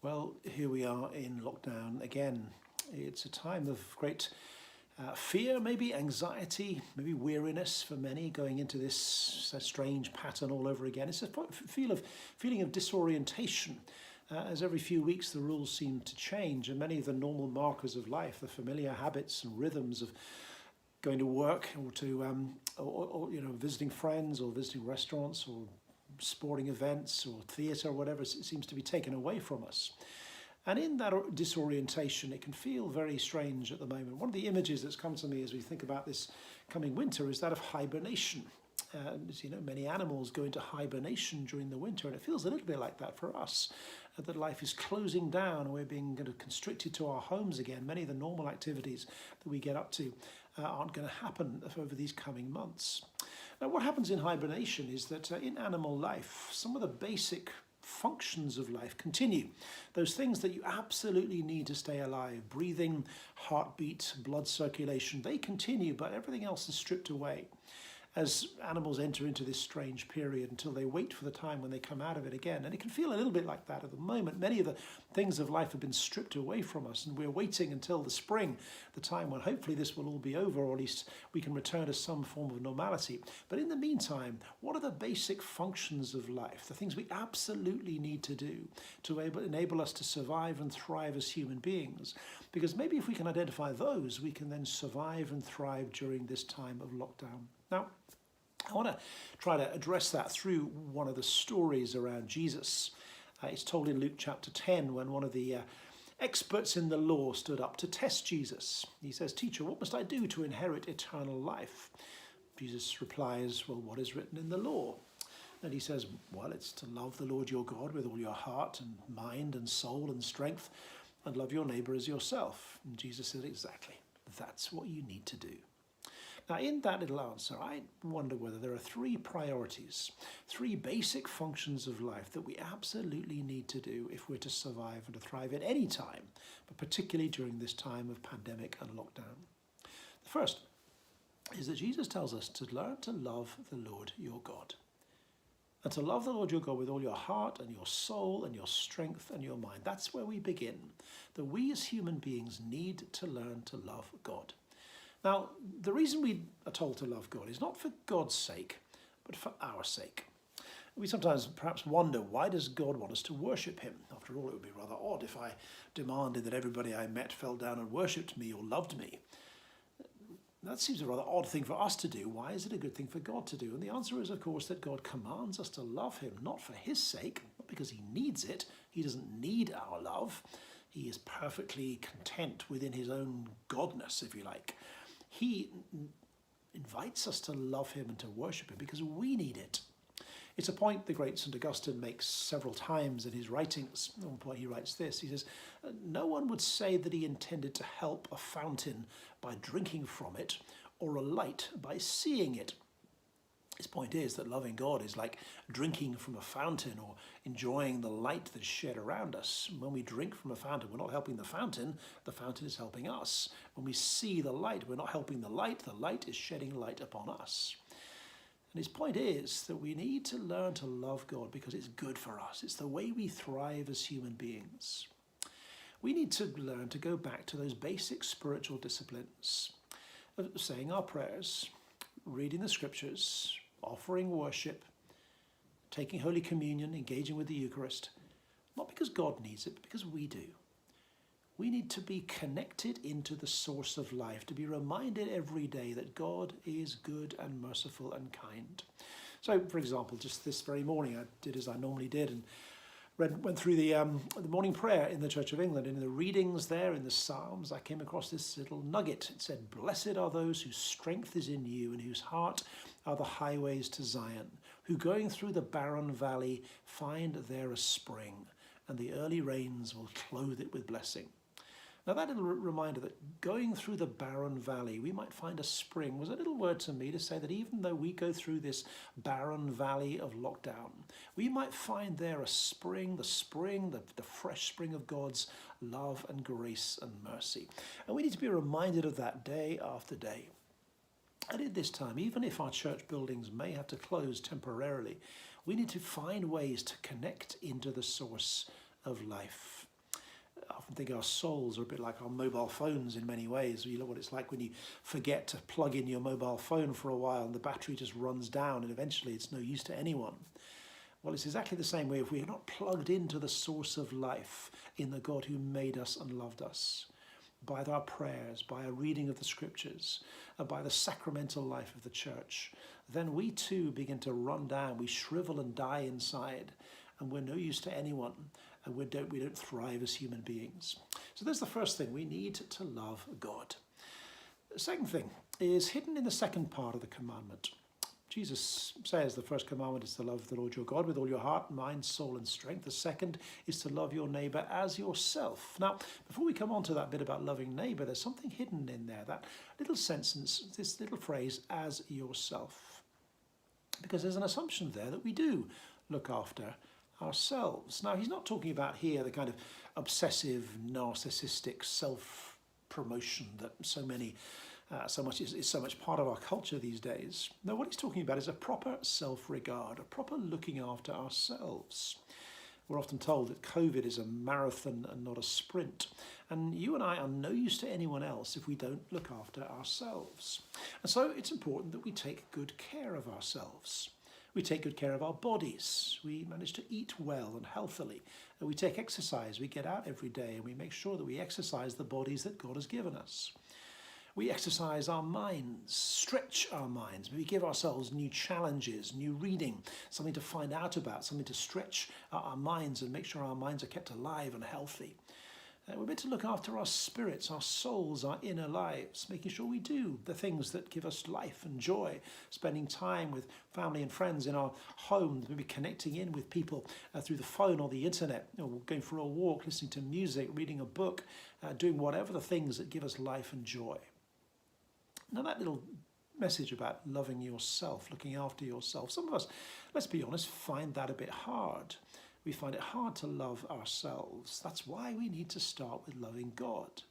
Well, here we are in lockdown again. It's a time of great fear, maybe anxiety, maybe weariness for many, going into this strange pattern all over again. It's a feeling of disorientation. As every few weeks the rules seem to change, and many of the normal markers of life, the familiar habits and rhythms of going to work or to visiting friends or visiting restaurants or sporting events or theatre or whatever, it seems to be taken away from us. And in that disorientation, it can feel very strange at the moment. One of the images that's come to me as we think about this coming winter is that of hibernation. As you know, many animals go into hibernation during the winter, and it feels a little bit like that for us, that life is closing down and we're being kind of constricted to our homes again. Many of the normal activities that we get up to aren't going to happen over these coming months. Now, what happens in hibernation is that in animal life, some of the basic functions of life continue. Those things that you absolutely need to stay alive, breathing, heartbeat, blood circulation, they continue, but everything else is stripped away as animals enter into this strange period until they wait for the time when they come out of it again. And it can feel a little bit like that at the moment. Many of the things of life have been stripped away from us, and we're waiting until the spring, the time when hopefully this will all be over, or at least we can return to some form of normality. But in the meantime, what are the basic functions of life, the things we absolutely need to do to enable us to survive and thrive as human beings? Because maybe if we can identify those, we can then survive and thrive during this time of lockdown. Now, I want to try to address that through one of the stories around Jesus. It's told in Luke chapter 10 when one of the experts in the law stood up to test Jesus. He says, "Teacher, what must I do to inherit eternal life?" Jesus replies, "Well, what is written in the law?" And he says, "Well, it's to love the Lord your God with all your heart and mind and soul and strength, and love your neighbour as yourself." And Jesus said, "Exactly, that's what you need to do." Now, in that little answer, I wonder whether there are three priorities, three basic functions of life that we absolutely need to do if we're to survive and to thrive at any time, but particularly during this time of pandemic and lockdown. The first is that Jesus tells us to learn to love the Lord your God. And to love the Lord your God with all your heart and your soul and your strength and your mind. That's where we begin. That we as human beings need to learn to love God. Now, the reason we are told to love God is not for God's sake, but for our sake. We sometimes perhaps wonder, why does God want us to worship him? After all, it would be rather odd if I demanded that everybody I met fell down and worshipped me or loved me. That seems a rather odd thing for us to do. Why is it a good thing for God to do? And the answer is, of course, that God commands us to love him, not for his sake, not because he needs it. He doesn't need our love. He is perfectly content within his own godness, if you like. He invites us to love him and to worship him because we need it. It's a point the great St. Augustine makes several times in his writings. At one point he writes this, he says, "No one would say that he intended to help a fountain by drinking from it or a light by seeing it." His point is that loving God is like drinking from a fountain or enjoying the light that's shed around us. When we drink from a fountain, we're not helping the fountain is helping us. When we see the light, we're not helping the light is shedding light upon us. And his point is that we need to learn to love God because it's good for us. It's the way we thrive as human beings. We need to learn to go back to those basic spiritual disciplines of saying our prayers, reading the scriptures, offering worship, taking Holy Communion, engaging with the Eucharist, not because God needs it, but because we do. We need to be connected into the source of life, to be reminded every day that God is good and merciful and kind. So, for example, just this very morning, I did as I normally did and went through the morning prayer in the Church of England. And in the readings there in the Psalms, I came across this little nugget. It said, "Blessed are those whose strength is in you and whose heart are the highways to Zion, who going through the barren valley find there a spring, and the early rains will clothe it with blessing." Now that little reminder that going through the barren valley, we might find a spring, was a little word to me to say that even though we go through this barren valley of lockdown, we might find there a spring, the fresh spring of God's love and grace and mercy. And we need to be reminded of that day after day. And at this time, even if our church buildings may have to close temporarily, we need to find ways to connect into the source of life. often think our souls are a bit like our mobile phones in many ways. You know what it's like when you forget to plug in your mobile phone for a while and the battery just runs down and eventually it's no use to anyone. Well, it's exactly the same way if we are not plugged into the source of life in the God who made us and loved us, by our prayers, by a reading of the scriptures, by the sacramental life of the church, then we too begin to run down, we shrivel and die inside, and we're no use to anyone, and we don't thrive as human beings. So there's the first thing, we need to love God. The second thing is hidden in the second part of the commandment. Jesus says the first commandment is to love the Lord your God with all your heart, mind, soul and strength. The second is to love your neighbour as yourself. Now, before we come on to that bit about loving neighbour, there's something hidden in there, that little sentence, this little phrase, as yourself. Because there's an assumption there that we do look after ourselves. Now, he's not talking about here the kind of obsessive, narcissistic self-promotion that so much part of our culture these days. No, what he's talking about is a proper self-regard, a proper looking after ourselves. We're often told that COVID is a marathon and not a sprint. And you and I are no use to anyone else if we don't look after ourselves. And so it's important that we take good care of ourselves. We take good care of our bodies. We manage to eat well and healthily. And we take exercise. We get out every day and we make sure that we exercise the bodies that God has given us. We exercise our minds, stretch our minds. We give ourselves new challenges, new reading, something to find out about, something to stretch our minds and make sure our minds are kept alive and healthy. We're meant to look after our spirits, our souls, our inner lives, making sure we do the things that give us life and joy, spending time with family and friends in our homes, maybe connecting in with people through the phone or the internet, going for a walk, listening to music, reading a book, doing whatever the things that give us life and joy. Now that little message about loving yourself, looking after yourself, some of us, let's be honest, find that a bit hard. We find it hard to love ourselves. That's why we need to start with loving God.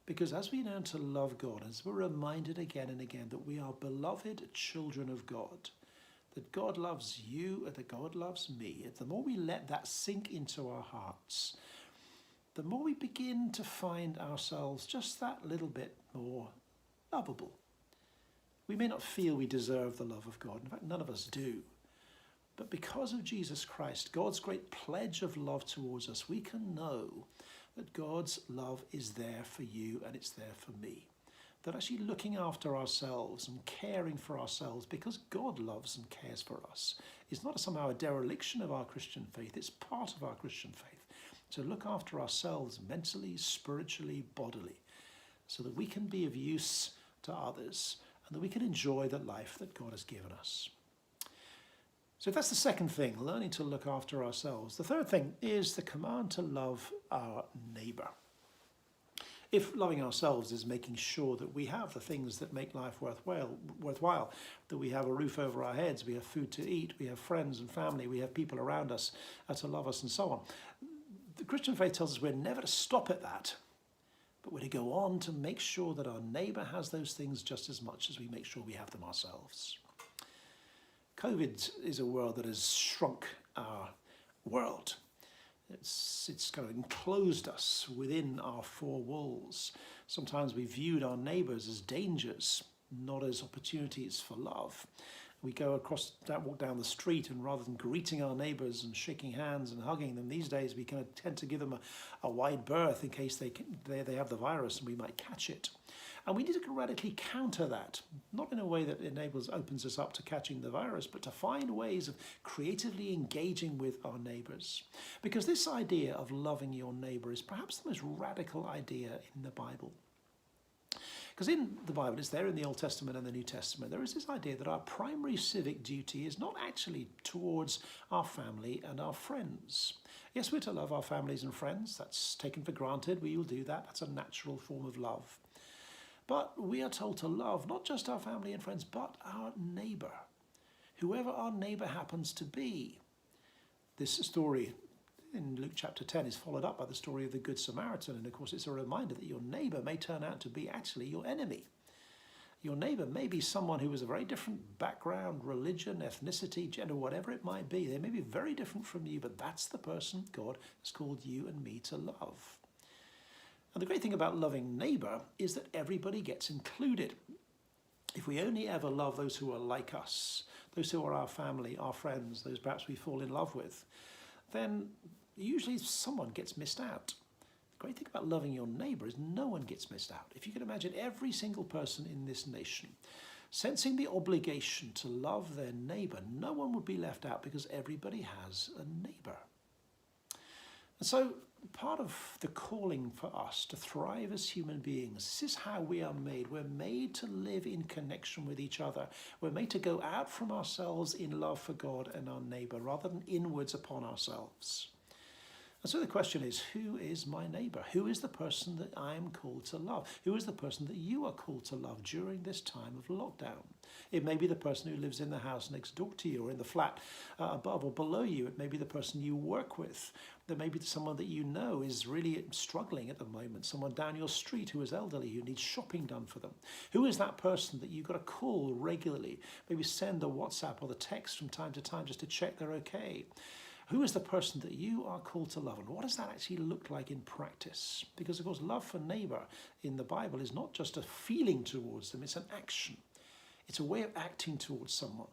Because as we learn to love God, as we're reminded again and again that we are beloved children of God, that God loves you and that God loves me, the more we let that sink into our hearts, the more we begin to find ourselves just that little bit more lovable. We may not feel we deserve the love of God. In fact, none of us do. But because of Jesus Christ, God's great pledge of love towards us, we can know that God's love is there for you and it's there for me. That actually looking after ourselves and caring for ourselves because God loves and cares for us is not somehow a dereliction of our Christian faith. It's part of our Christian faith. To look after ourselves mentally, spiritually, bodily, so that we can be of use to others and that we can enjoy the life that God has given us. So that's the second thing, learning to look after ourselves. The third thing is the command to love our neighbour. If loving ourselves is making sure that we have the things that make life worthwhile, that we have a roof over our heads, we have food to eat, we have friends and family, we have people around us to love us and so on. The Christian faith tells us we're never to stop at that, but we're to go on to make sure that our neighbour has those things just as much as we make sure we have them ourselves. COVID is a world that has shrunk our world. It's kind of enclosed us within our four walls. Sometimes we viewed our neighbours as dangers, not as opportunities for love. We walk down the street, and rather than greeting our neighbours and shaking hands and hugging them, these days we kind of tend to give them a wide berth in case they have the virus and we might catch it. And we need to radically counter that, not in a way that opens us up to catching the virus, but to find ways of creatively engaging with our neighbours. Because this idea of loving your neighbour is perhaps the most radical idea in the Bible. Because in the Bible, it's there in the Old Testament and the New Testament, there is this idea that our primary civic duty is not actually towards our family and our friends. Yes, we're to love our families and friends. That's taken for granted. We will do that. That's a natural form of love. But we are told to love not just our family and friends, but our neighbour, whoever our neighbour happens to be. This story in Luke chapter 10 is followed up by the story of the Good Samaritan. And of course, it's a reminder that your neighbour may turn out to be actually your enemy. Your neighbour may be someone who has a very different background, religion, ethnicity, gender, whatever it might be. They may be very different from you, but that's the person God has called you and me to love. And the great thing about loving neighbour is that everybody gets included. If we only ever love those who are like us, those who are our family, our friends, those perhaps we fall in love with, then usually someone gets missed out. The great thing about loving your neighbour is no one gets missed out. If you can imagine every single person in this nation sensing the obligation to love their neighbour, no one would be left out because everybody has a neighbour. And so part of the calling for us to thrive as human beings, this is how we are made. We're made to live in connection with each other. We're made to go out from ourselves in love for God and our neighbour rather than inwards upon ourselves. And so the question is, who is my neighbour? Who is the person that I am called to love? Who is the person that you are called to love during this time of lockdown? It may be the person who lives in the house next door to you or in the flat above or below you. It may be the person you work with. There may be someone that you know is really struggling at the moment, someone down your street who is elderly, who needs shopping done for them. Who is that person that you've got to call regularly? Maybe send a WhatsApp or the text from time to time just to check they're okay. Who is the person that you are called to love, and what does that actually look like in practice? Because, of course, love for neighbour in the Bible is not just a feeling towards them, it's an action. It's a way of acting towards someone.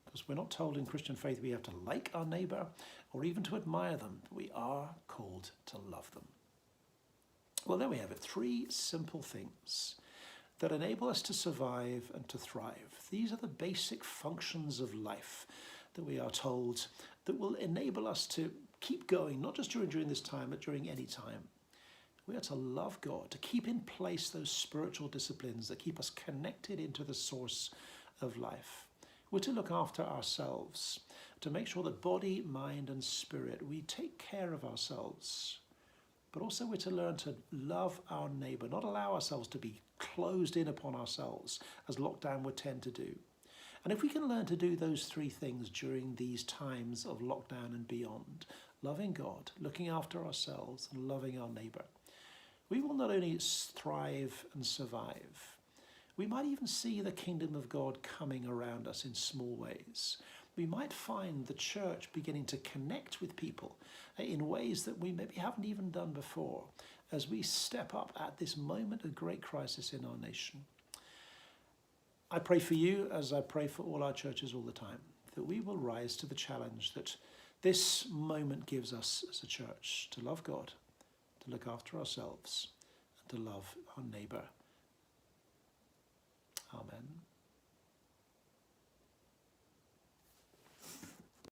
Because we're not told in Christian faith we have to like our neighbour or even to admire them. We are called to love them. Well, there we have it. 3 simple things that enable us to survive and to thrive. These are the basic functions of life that we are told that will enable us to keep going, not just during this time, but during any time. We are to love God, to keep in place those spiritual disciplines that keep us connected into the source of life. We're to look after ourselves, to make sure that body, mind and spirit, we take care of ourselves. But also we're to learn to love our neighbour, not allow ourselves to be closed in upon ourselves, as lockdown would tend to do. And if we can learn to do those 3 things during these times of lockdown and beyond, loving God, looking after ourselves and loving our neighbour, we will not only thrive and survive, we might even see the kingdom of God coming around us in small ways. We might find the church beginning to connect with people in ways that we maybe haven't even done before as we step up at this moment of great crisis in our nation. I pray for you, as I pray for all our churches all the time, that we will rise to the challenge that this moment gives us as a church to love God, to look after ourselves, and to love our neighbour. Amen.